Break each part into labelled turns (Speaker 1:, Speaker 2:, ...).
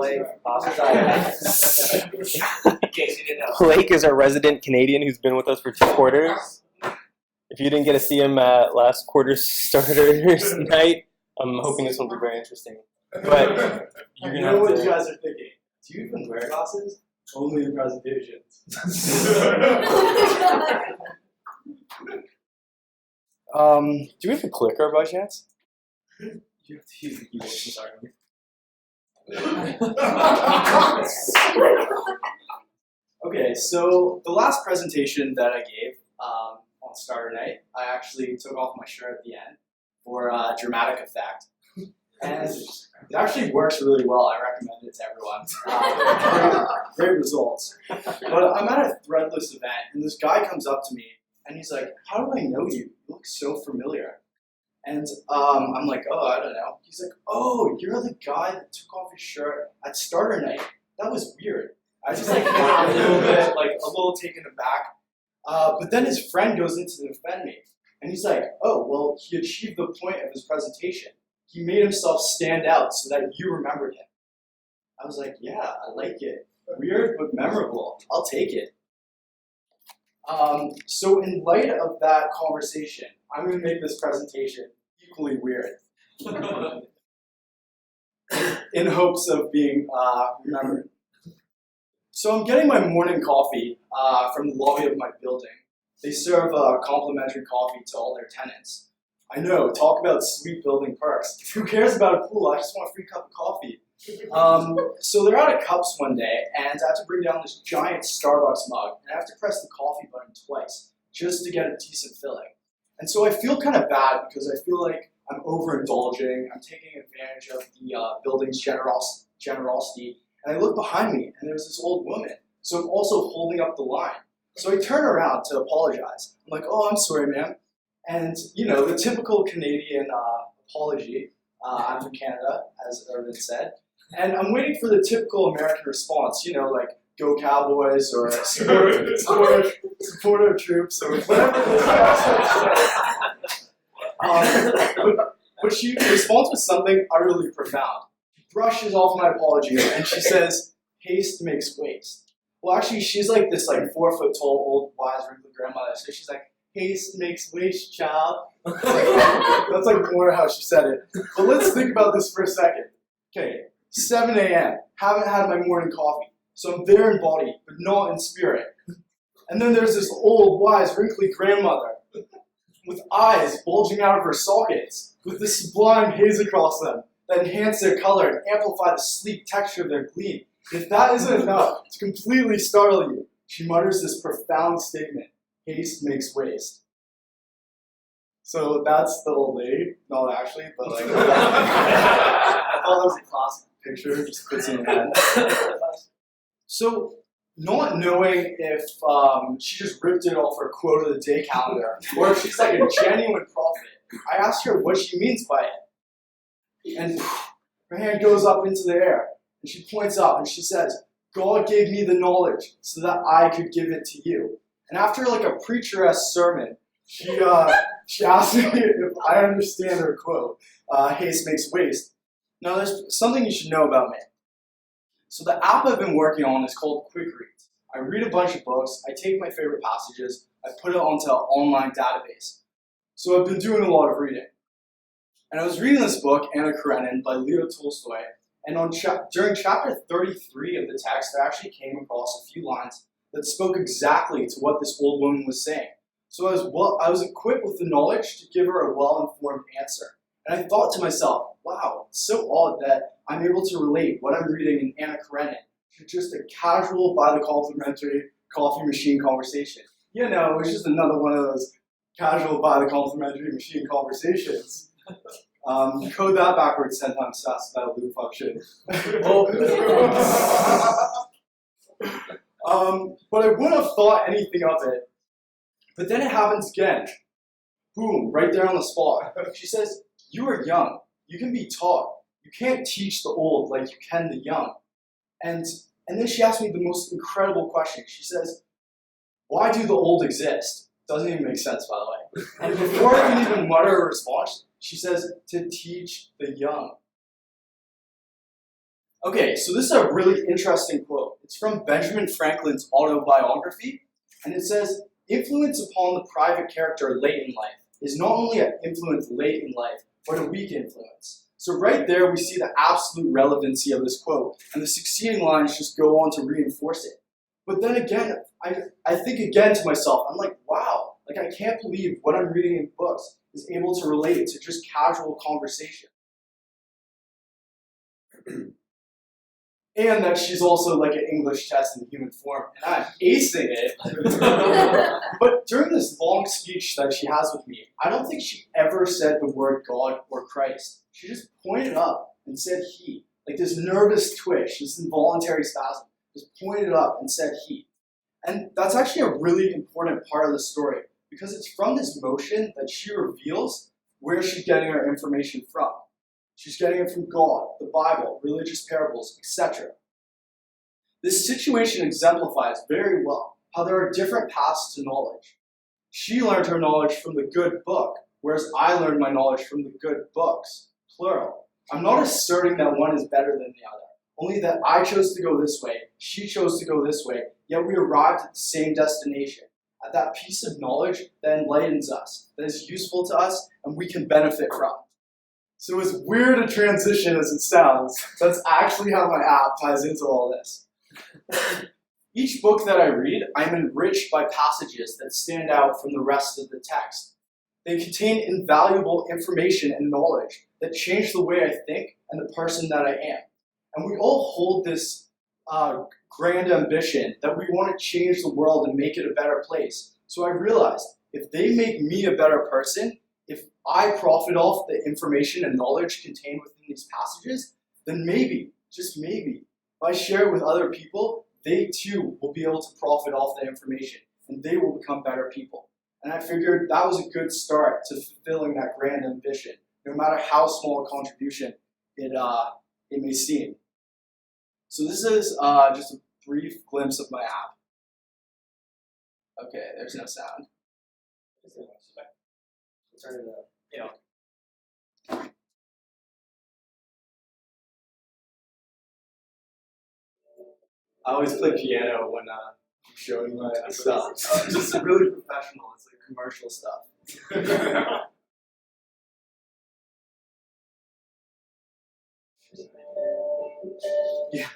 Speaker 1: Blake. Hi.
Speaker 2: Blake is our resident Canadian who's been with us for 2 quarters. If you didn't get to see him at last quarter's starters night, I'm hoping this one will be very interesting. But you're
Speaker 3: know what you guys are thinking. Do you even wear glasses? Only in presentations.
Speaker 2: Do we have a clicker by chance?
Speaker 3: You have to use the keyboard. Okay, so the last presentation that I gave on starter night, I actually took off my shirt at the end for dramatic effect. And it actually works really well. I recommend it to everyone. Great results. But I'm at a Threadless event, and this guy comes up to me, and he's like, "How do I know you? You look so familiar." And I'm like, "Oh, I don't know." He's like, "Oh, you're the guy that took off his shirt at starter night. That was weird." I just like a little bit, like a little taken aback. But then his friend goes in to defend me, and he's like, "Oh, well, he achieved the point of his presentation. He made himself stand out so that you remembered him." I was like, "Yeah, I like it. Weird but memorable. I'll take it." So in light of that conversation, I'm going to make this presentation equally weird in hopes of being remembered. So I'm getting my morning coffee from the lobby of my building. They serve complimentary coffee to all their tenants. I know, talk about sweet building perks. Who cares about a pool? I just want a free cup of coffee. So they're out of cups one day, and I have to bring down this giant Starbucks mug, and I have to press the coffee button twice just to get a decent filling. And so I feel kind of bad because I feel like I'm overindulging, I'm taking advantage of the building's generosity, and I look behind me, and there's this old woman, so I'm also holding up the line. So I turn around to apologize. I'm like, "Oh, I'm sorry, ma'am." And, you know, the typical Canadian apology, I'm from Canada, as Irvin said. And I'm waiting for the typical American response, you know, like, "Go Cowboys," or support our troops," or whatever but she responds with something utterly profound. She brushes off my apology, and she says, "Haste makes waste." Well, actually, she's like this 4-foot-tall, old, wise, wrinkled grandmother, so she's like, "Haste makes waste, child." That's like more how she said it. But let's think about this for a second. Okay, 7 a.m., haven't had my morning coffee. So I'm there in body, but not in spirit. And then there's this old, wise, wrinkly grandmother with eyes bulging out of her sockets, with this sublime haze across them that enhance their color and amplify the sleek texture of their gleam. If that isn't enough to completely startle you, she mutters this profound statement: "Haste makes waste." So that's the old lady. Not actually, but like, I thought that was a classic picture, just puts in your head. So, not knowing if she just ripped it off her quote of the day calendar, or if she's like a genuine prophet, I asked her what she means by it. And her hand goes up into the air, and she points up and she says, "God gave me the knowledge so that I could give it to you." And after like a preacher-esque sermon, she asked me if I understand her quote, "Haste makes waste." Now, there's something you should know about me. So the app I've been working on is called Quick Reads. I read a bunch of books, I take my favorite passages, I put it onto an online database. So I've been doing a lot of reading. And I was reading this book, Anna Karenina, by Leo Tolstoy, and during chapter 33 of the text, I actually came across a few lines that spoke exactly to what this old woman was saying. So I was equipped with the knowledge to give her a well-informed answer. And I thought to myself, wow, it's so odd that I'm able to relate what I'm reading in Anna Karenina to just a casual, by the complimentary coffee machine conversation. You know, it's just another one of those casual, by the complimentary machine conversations. Code that backwards 10 times fast, that loop function. But I wouldn't have thought anything of it. But then it happens again. Boom, right there on the spot. She says, "You are young. You can be taught. You can't teach the old like you can the young." And then she asked me the most incredible question. She says, "Why do the old exist?" Doesn't even make sense, by the way. And before I can even mutter a response, she says, "To teach the young." Okay, so this is a really interesting quote. It's from Benjamin Franklin's autobiography, and it says, "Influence upon the private character late in life is not only an influence late in life, but a weak influence." So right there, we see the absolute relevancy of this quote, and the succeeding lines just go on to reinforce it. But then again, I think again to myself, I'm like, wow, like I can't believe what I'm reading in books is able to relate to just casual conversation. And that she's also like an English test in human form, and I'm acing it. But during this long speech that she has with me, I don't think she ever said the word God or Christ. She just pointed up and said he, like this nervous twitch, this involuntary spasm, just pointed up and said he. And that's actually a really important part of the story, because it's from this motion that she reveals where she's getting her information from. She's getting it from God, the Bible, religious parables, etc. This situation exemplifies very well how there are different paths to knowledge. She learned her knowledge from the good book, whereas I learned my knowledge from the good books, plural. I'm not asserting that one is better than the other, only that I chose to go this way, she chose to go this way, yet we arrived at the same destination, at that piece of knowledge that enlightens us, that is useful to us, and we can benefit from. So as weird a transition as it sounds, that's actually how my app ties into all this. Each book that I read, I'm enriched by passages that stand out from the rest of the text. They contain invaluable information and knowledge that change the way I think and the person that I am. And we all hold this grand ambition that we want to change the world and make it a better place. So I realized if they make me a better person, if I profit off the information and knowledge contained within these passages, then maybe, just maybe, if I share it with other people, they too will be able to profit off the information, and they will become better people. And I figured that was a good start to fulfilling that grand ambition, no matter how small a contribution it may seem. So this is just a brief glimpse of my app. Okay, there's no sound. Turn it up. Yeah. I always play piano when I'm showing my stuff. It's just really professional. It's like commercial stuff. Yeah.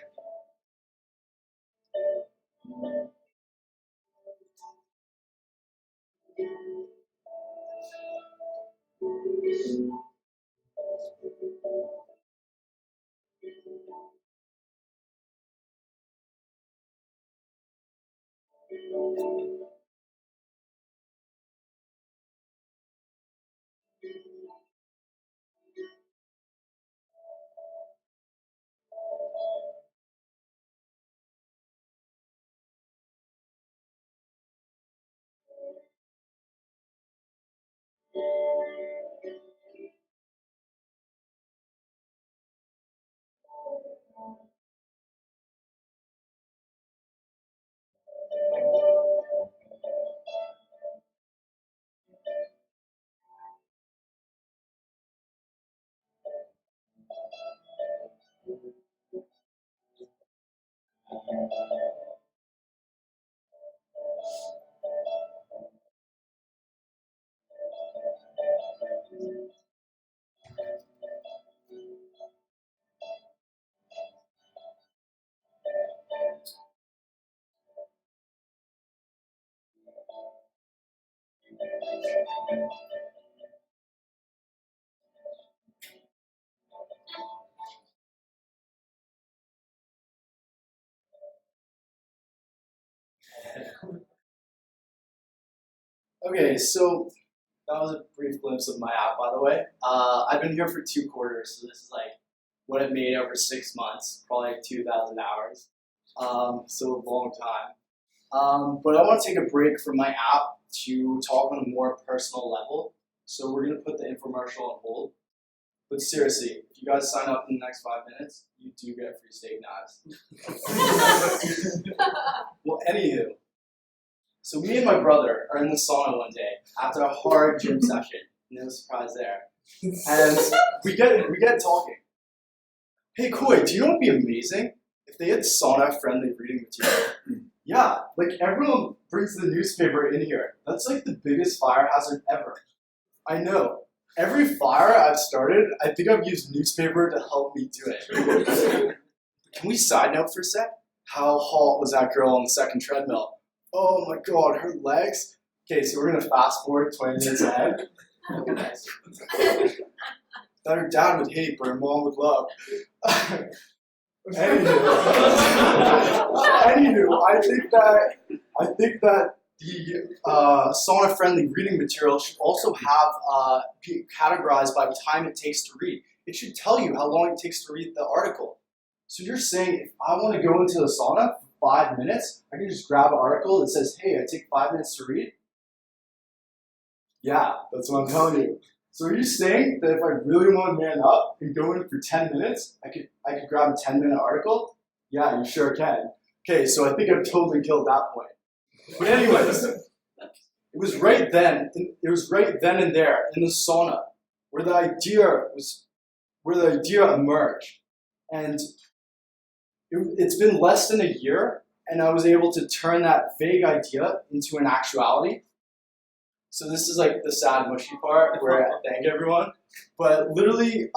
Speaker 3: Okay, so that was a brief glimpse of my app, by the way. I've been here for 2 quarters, so this is like what I've made over 6 months, probably like 2,000 hours. So a long time. But I want to take a break from my app to talk on a more personal level. So we're going to put the infomercial on hold. But seriously, if you guys sign up in the next 5 minutes, you do get free steak knives. Well, anywho. So me and my brother are in the sauna one day after a hard gym session. No surprise there. And we get talking. Hey Koi, do you know what would be amazing? If they had sauna-friendly reading material. Yeah, like everyone brings the newspaper in here. That's like the biggest fire hazard ever. I know. Every fire I've started, I think I've used newspaper to help me do it. Can we side note for a sec? How hot was that girl on the second treadmill? Oh my god, her legs. Okay, so we're gonna fast forward 20 minutes ahead. That her dad would hate, but her mom would love. Anywho, I think that the sauna-friendly reading material should also have be categorized by the time it takes to read. It should tell you how long it takes to read the article. So you're saying if I want to go into the sauna for 5 minutes, I can just grab an article that says, "Hey, I take 5 minutes to read." Yeah, that's what I'm telling you. So are you saying that if I really want to man up and go in for 10 minutes, I could grab a 10-minute article? Yeah, you sure can. Okay, so I think I've totally killed that point. But anyways, it was right then and there in the sauna where the idea emerged. And it's been less than a year, and I was able to turn that vague idea into an actuality. So this is like the sad, mushy part where I thank everyone. But literally,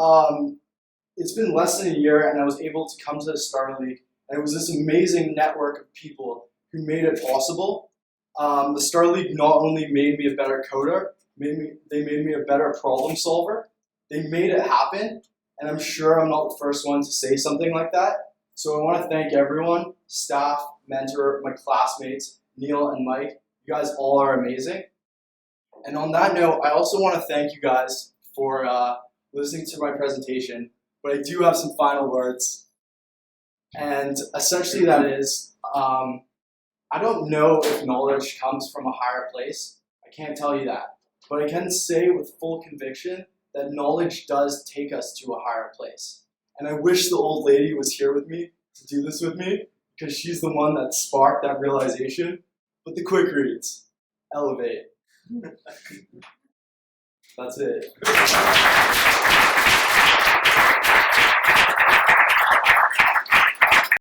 Speaker 3: it's been less than a year, and I was able to come to the Star League, and it was this amazing network of people who made it possible. The Star League not only made me a better coder, they made me a better problem solver. They made it happen, and I'm sure I'm not the first one to say something like that. So I want to thank everyone, staff, mentor, my classmates, Neil and Mike. You guys all are amazing. And on that note, I also want to thank you guys for listening to my presentation, but I do have some final words. And essentially that is, I don't know if knowledge comes from a higher place. I can't tell you that. But I can say with full conviction that knowledge does take us to a higher place. And I wish the old lady was here with me to do this with me, because she's the one that sparked that realization. But the quick reads, elevate. That's it.